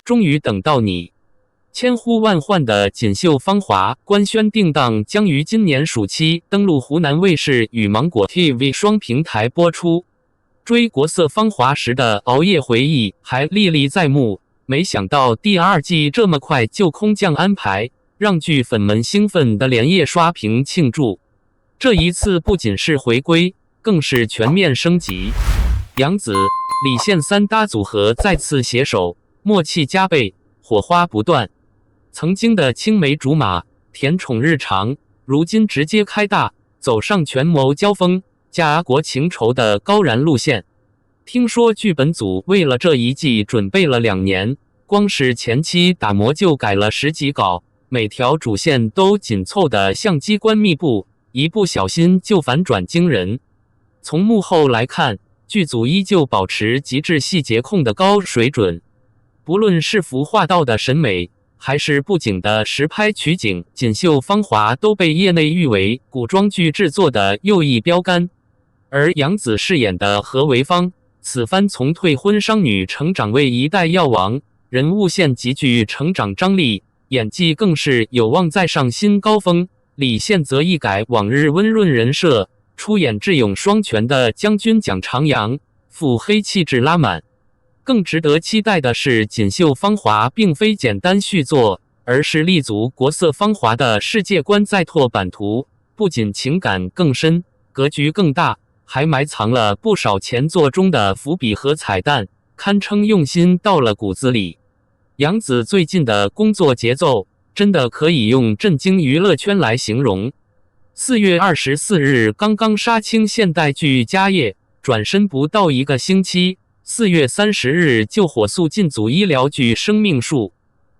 终于等到你。千呼万唤的锦绣芳华官宣定档将于今年暑期登陆湖南卫视与芒果 TV 双平台播出。追国色芳华时的熬夜回忆还历历在目，没想到第2季这么快就空降安排，让剧粉们兴奋的连夜刷屏庆祝。这一次不仅是回归，更是全面升级。杨紫、李现3搭组合再次携手，默契加倍，火花不断。曾经的青梅竹马、甜宠日常，如今直接开大，走上权谋交锋、家国情仇的高燃路线。听说剧本组为了这一季准备了2年，光是前期打磨就改了10几稿，每条主线都紧凑的像机关密布，一不小心就反转惊人。从幕后来看，剧组依旧保持极致细节控的高水准，不论是服化道的审美，还是布景的实拍取景，锦绣芳华都被业内誉为古装剧制作的又一标杆。而杨紫饰演的何为芳，此番从退婚商女成长为一代药王，人物线极具成长张力，演技更是有望再上新高峰。李现则一改往日温润人设，出演智勇双全的将军蒋长阳，腹黑气质拉满。更值得期待的是，锦绣芳华并非简单续作，而是立足国色芳华的世界观再拓版图，不仅情感更深，格局更大，还埋藏了不少前作中的伏笔和彩蛋，堪称用心到了骨子里。杨紫最近的工作节奏真的可以用震惊娱乐圈来形容。4月24日刚刚杀青现代剧《家业》，转身不到1个星期，4月30日就火速进组医疗剧《生命树》，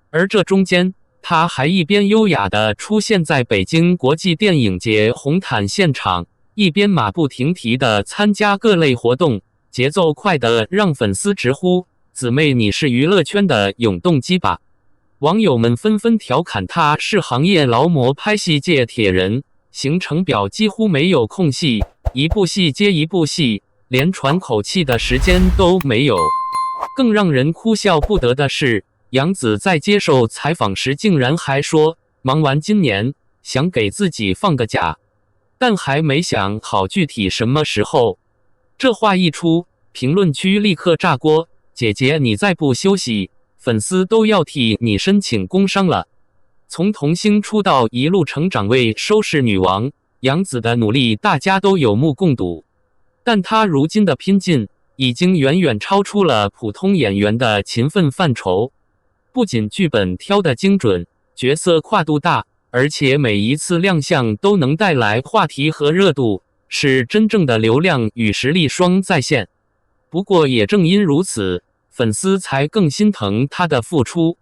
而这中间，他还一边优雅地出现在北京国际电影节红毯现场，一边马不停蹄地参加各类活动，节奏快得让粉丝直呼：“姊妹，你是娱乐圈的永动机吧？”网友们纷纷调侃他是行业劳模、拍戏界铁人，行程表几乎没有空隙，一部戏接一部戏，连喘口气的时间都没有。更让人哭笑不得的是，杨紫在接受采访时竟然还说，忙完今年，想给自己放个假，但还没想好具体什么时候。这话一出，评论区立刻炸锅，姐姐你再不休息，粉丝都要替你申请工伤了。从童星出道一路成长为收视女王，杨紫的努力大家都有目共睹，但她如今的拼劲已经远远超出了普通演员的勤奋范畴。不仅剧本挑得精准，角色跨度大，而且每一次亮相都能带来话题和热度，是真正的流量与实力双在线。不过也正因如此，粉丝才更心疼她的付出。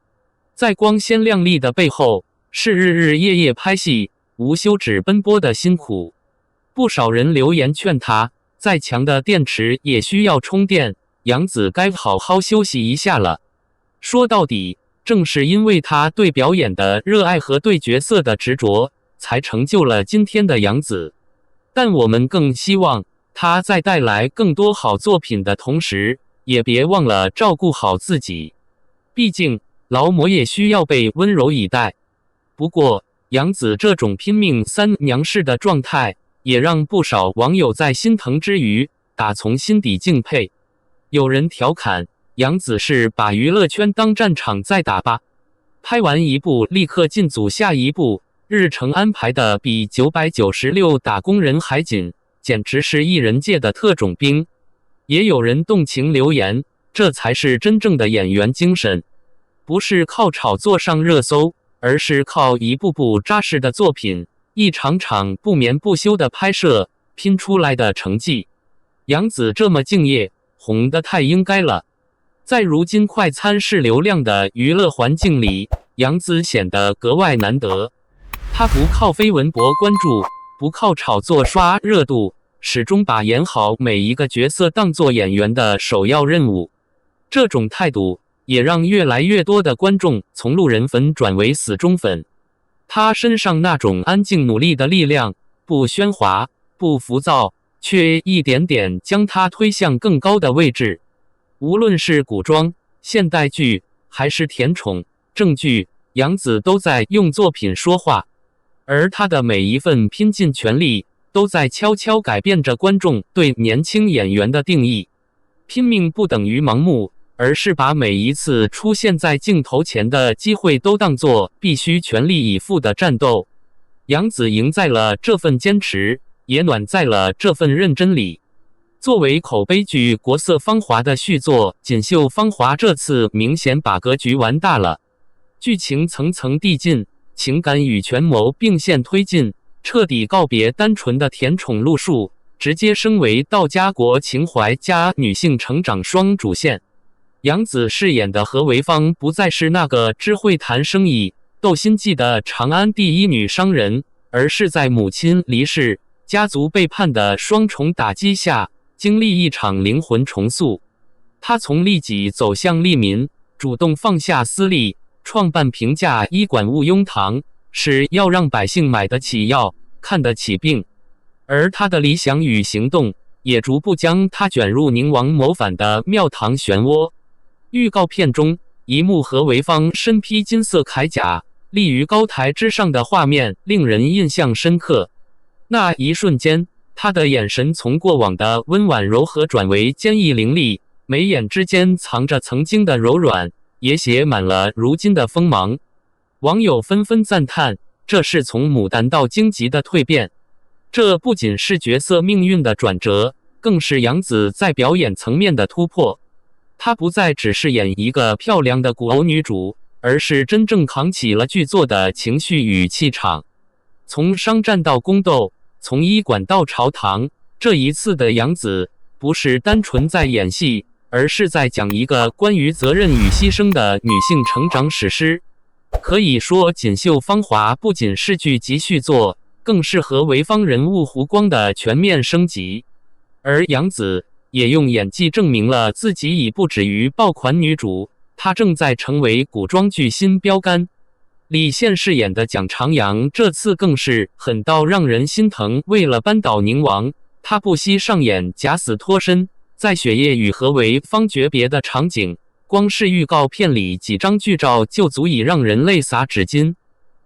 在光鲜亮丽的背后，是日日夜夜拍戏、无休止奔波的辛苦。不少人留言劝她，再强的电池也需要充电，杨紫该好好休息一下了。说到底，正是因为她对表演的热爱和对角色的执着，才成就了今天的杨紫。但我们更希望她在带来更多好作品的同时，也别忘了照顾好自己。毕竟，劳模也需要被温柔以待。不过，杨紫这种拼命三娘式的状态，也让不少网友在心疼之余，打从心底敬佩。有人调侃，杨紫是把娱乐圈当战场在打吧？拍完一部立刻进组下一部，日程安排的比996打工人还紧，简直是艺人界的特种兵。也有人动情留言，这才是真正的演员精神，不是靠炒作上热搜，而是靠一部部扎实的作品，一场场不眠不休的拍摄拼出来的成绩。杨紫这么敬业，红得太应该了。在如今快餐式流量的娱乐环境里，杨紫显得格外难得。她不靠绯闻博关注，不靠炒作刷热度，始终把演好每一个角色当作演员的首要任务。这种态度也让越来越多的观众从路人粉转为死忠粉。他身上那种安静努力的力量，不喧哗，不浮躁，却一点点将他推向更高的位置。无论是古装、现代剧，还是甜宠、正剧，杨紫都在用作品说话，而她的每一份拼尽全力，都在悄悄改变着观众对年轻演员的定义。拼命不等于盲目，而是把每一次出现在镜头前的机会都当作必须全力以赴的战斗。杨紫赢在了这份坚持，也暖在了这份认真里。作为口碑剧《国色芳华》的续作，《锦绣芳华》这次明显把格局玩大了，剧情层层递进，情感与权谋并线推进，彻底告别单纯的甜宠路数，直接升为道家国情怀加女性成长双主线。杨紫饰演的何为芳不再是那个只会谈生意、斗心计的长安第一女商人，而是在母亲离世、家族背叛的双重打击下，经历一场灵魂重塑。她从利己走向利民，主动放下私利，创办平价医馆毋庸堂，是要让百姓买得起药、看得起病。而她的理想与行动，也逐步将她卷入宁王谋反的庙堂漩涡。预告片中，一幕何为芳身披金色铠甲，立于高台之上的画面令人印象深刻。那一瞬间，他的眼神从过往的温婉柔和转为坚毅凌厉，眉眼之间藏着曾经的柔软，也写满了如今的锋芒。网友纷纷赞叹，这是从牡丹到荆棘的蜕变。这不仅是角色命运的转折，更是杨紫在表演层面的突破。她不再只是演一个漂亮的古偶女主，而是真正扛起了剧作的情绪与气场。从商战到宫斗，从医馆到朝堂，这一次的杨紫不是单纯在演戏，而是在讲一个关于责任与牺牲的女性成长史诗。可以说，《锦绣芳华》不仅是剧集续作，更是何为芳人物弧光的全面升级。而杨紫也用演技证明了自己已不止于爆款女主，她正在成为古装剧新标杆。李现饰演的蒋长阳这次更是狠到让人心疼，为了扳倒宁王，他不惜上演假死脱身，在雪夜与何为芳诀别的场景，光是预告片里几张剧照就足以让人泪洒纸巾。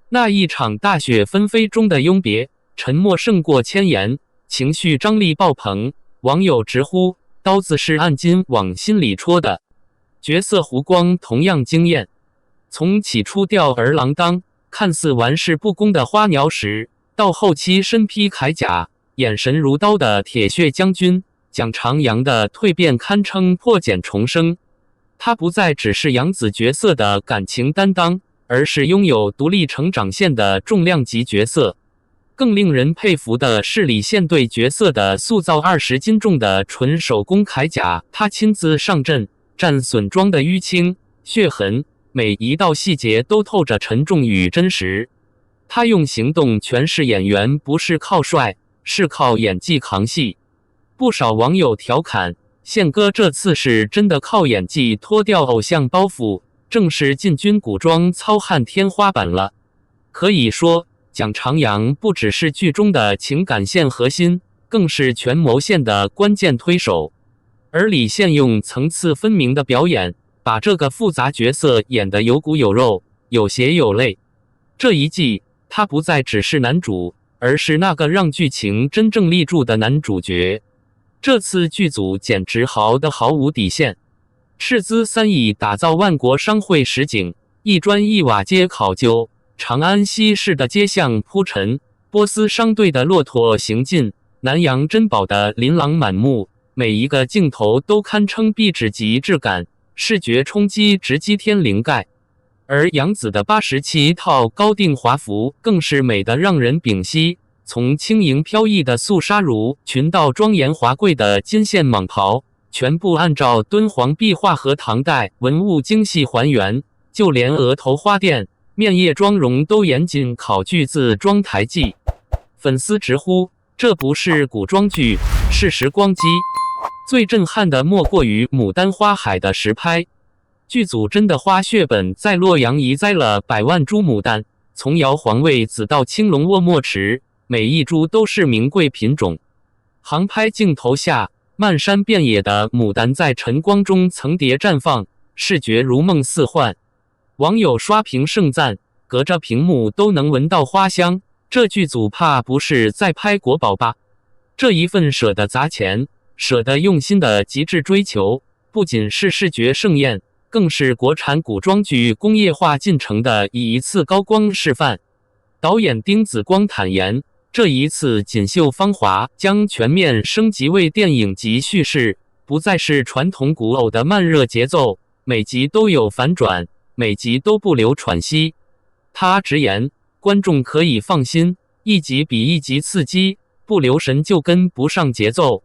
那一场大雪纷飞中的拥别，沉默胜过千言，情绪张力爆棚，网友直呼刀子是按金往心里戳的。角色弧光同样惊艳，从起初吊儿郎当、看似玩世不恭的花鸟使，到后期身披铠甲、眼神如刀的铁血将军，蒋长阳的蜕变堪称破茧重生。他不再只是杨紫角色的感情担当，而是拥有独立成长线的重量级角色。更令人佩服的是李现对角色的塑造，20斤重的纯手工铠甲，他亲自上阵，战损装的淤青、血痕，每一道细节都透着沉重与真实。他用行动诠释演员不是靠帅，是靠演技扛戏。不少网友调侃，宪哥这次是真的靠演技脱掉偶像包袱，正式进军古装糙汉天花板了。可以说，蒋长阳不只是剧中的情感线核心，更是权谋线的关键推手。而李现用层次分明的表演，把这个复杂角色演得有骨有肉、有血有泪。这一季，他不再只是男主，而是那个让剧情真正立住的男主角。这次剧组简直豪得毫无底线，斥资3亿打造万国商会实景，一砖一瓦皆考究，长安西市的街巷铺陈，波斯商队的骆驼行进，南洋珍宝的琳琅满目，每一个镜头都堪称壁纸级质感，视觉冲击直击天灵盖。而杨紫的87套高定华服更是美得让人屏息，从轻盈飘逸的素纱襦裙到庄严华贵的金线蟒袍，全部按照敦煌壁画和唐代文物精细还原，就连额头花钿、面叶妆容都严谨考据自妆台记。粉丝直呼这不是古装剧，是时光机。最震撼的莫过于牡丹花海的实拍，剧组真的花血本在洛阳移栽了100万株牡丹，从瑶皇位子到青龙卧墨池，每一株都是名贵品种。航拍镜头下，漫山遍野的牡丹在晨光中层叠绽放，视觉如梦似幻。网友刷屏盛赞，隔着屏幕都能闻到花香，这剧组怕不是在拍国宝吧？这一份舍得砸钱、舍得用心的极致追求，不仅是视觉盛宴，更是国产古装剧工业化进程的一次高光示范。导演丁子光坦言，这一次《锦绣芳华》将全面升级为电影级叙事，不再是传统古偶的慢热节奏，每集都有反转，每集都不留喘息。他直言，观众可以放心，一集比一集刺激，不留神就跟不上节奏。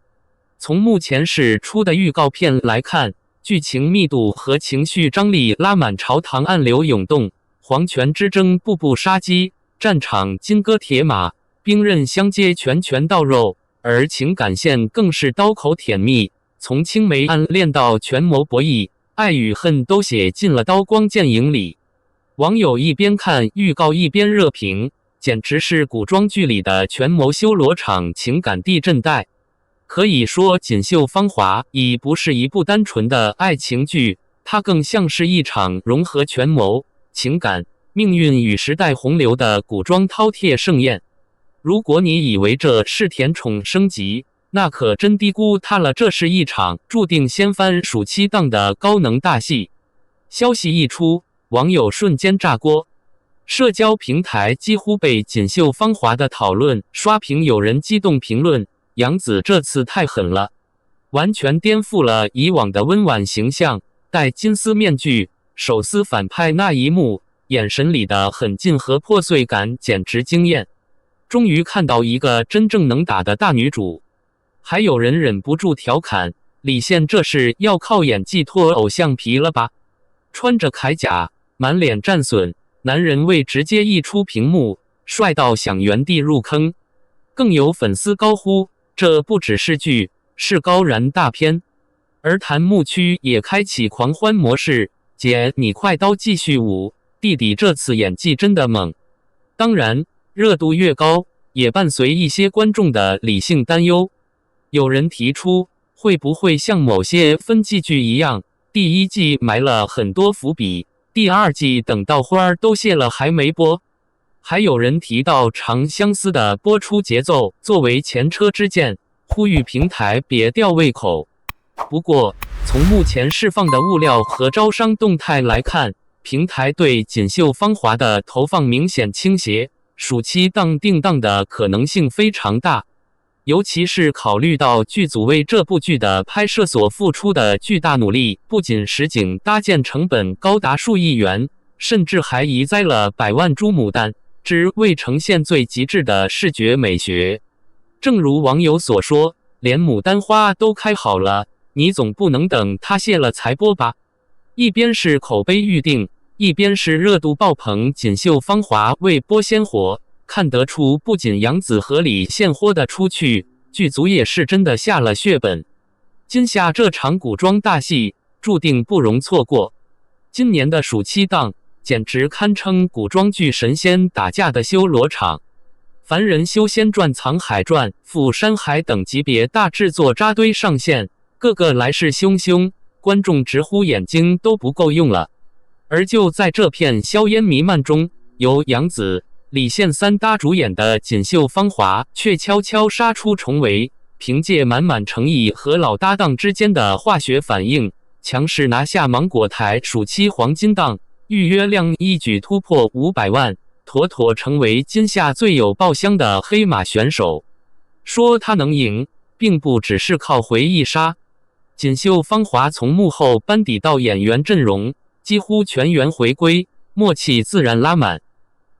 从目前释出的预告片来看，剧情密度和情绪张力拉满，朝堂暗流涌动，皇权之争步步杀机，战场金戈铁马，兵刃相接，拳拳到肉，而情感线更是刀口甜蜜，从青梅暗恋到权谋博弈，爱与恨都写进了刀光剑影里。网友一边看预告一边热评，简直是古装剧里的权谋修罗场情感地震带。可以说，《锦绣芳华》已不是一部单纯的爱情剧，它更像是一场融合权谋、情感、命运与时代洪流的古装饕餮盛宴。如果你以为这是甜宠升级，那可真低估它了，这是一场注定掀翻暑期档的高能大戏。消息一出，网友瞬间炸锅，社交平台几乎被《锦绣芳华》的讨论刷屏，有人激动评论：杨紫这次太狠了，完全颠覆了以往的温婉形象，戴金丝面具手撕反派那一幕，眼神里的狠劲和破碎感简直惊艳。终于看到一个真正能打的大女主。还有人忍不住调侃，李现这是要靠演技脱偶像皮了吧？穿着铠甲，满脸战损，男人味直接一出屏幕，帅到想原地入坑。更有粉丝高呼，这不只是剧，是高燃大片。而弹幕区也开启狂欢模式，姐你快刀继续舞，弟弟这次演技真的猛。当然，热度越高，也伴随一些观众的理性担忧。有人提出，会不会像某些分季剧一样，第一季埋了很多伏笔，第二季等到花儿都谢了还没播？还有人提到《长相思》的播出节奏作为前车之鉴，呼吁平台别吊胃口。不过，从目前释放的物料和招商动态来看，平台对《锦绣芳华》的投放明显倾斜，暑期档定档的可能性非常大。尤其是考虑到剧组为这部剧的拍摄所付出的巨大努力，不仅实景搭建成本高达数亿元，甚至还移栽了百万株牡丹，只为呈现最极致的视觉美学。正如网友所说，连牡丹花都开好了，你总不能等它谢了才播吧？一边是口碑预定，一边是热度爆棚，《锦绣芳华》未播先火。看得出，不仅杨紫和李现豁得出去，剧组也是真的下了血本。今夏这场古装大戏注定不容错过。今年的暑期档简直堪称古装剧神仙打架的修罗场，《凡人修仙传》《藏海传》《赴山海》等级别大制作扎堆上线，个个来势汹汹，观众直呼眼睛都不够用了。而就在这片硝烟弥漫中，由杨紫、李现三搭主演的《锦绣芳华》却悄悄杀出重围，凭借满满诚意和老搭档之间的化学反应，强势拿下芒果台暑期黄金档，预约量一举突破500万，妥妥成为今夏最有爆箱的黑马选手。说他能赢，并不只是靠回忆杀，《锦绣芳华》从幕后班底到演员阵容，几乎全员回归，默契自然拉满。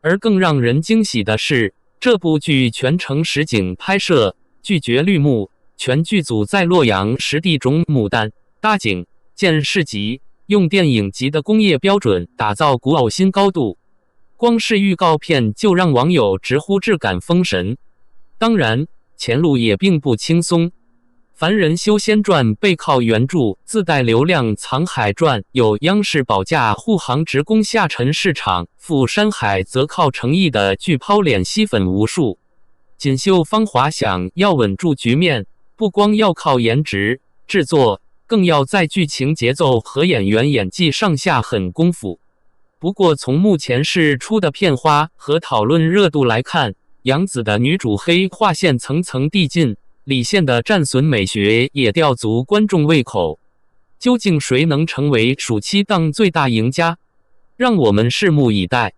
而更让人惊喜的是，这部剧全程实景拍摄，拒绝绿幕，全剧组在洛阳实地种牡丹、搭景、建市集，用电影级的工业标准打造古偶新高度。光是预告片就让网友直呼质感封神。当然，前路也并不轻松。《凡人修仙传》背靠原著自带流量，《藏海传》有央视保驾护航直攻下沉市场，《赴山海》则靠诚意的剧抛脸吸粉无数。锦绣芳华想要稳住局面，不光要靠颜值、制作，更要在剧情节奏和演员演技上下狠功夫。不过从目前释出的片花和讨论热度来看，杨紫的女主黑化线层层递进，李现的战损美学也吊足观众胃口。究竟谁能成为暑期档最大赢家？让我们拭目以待。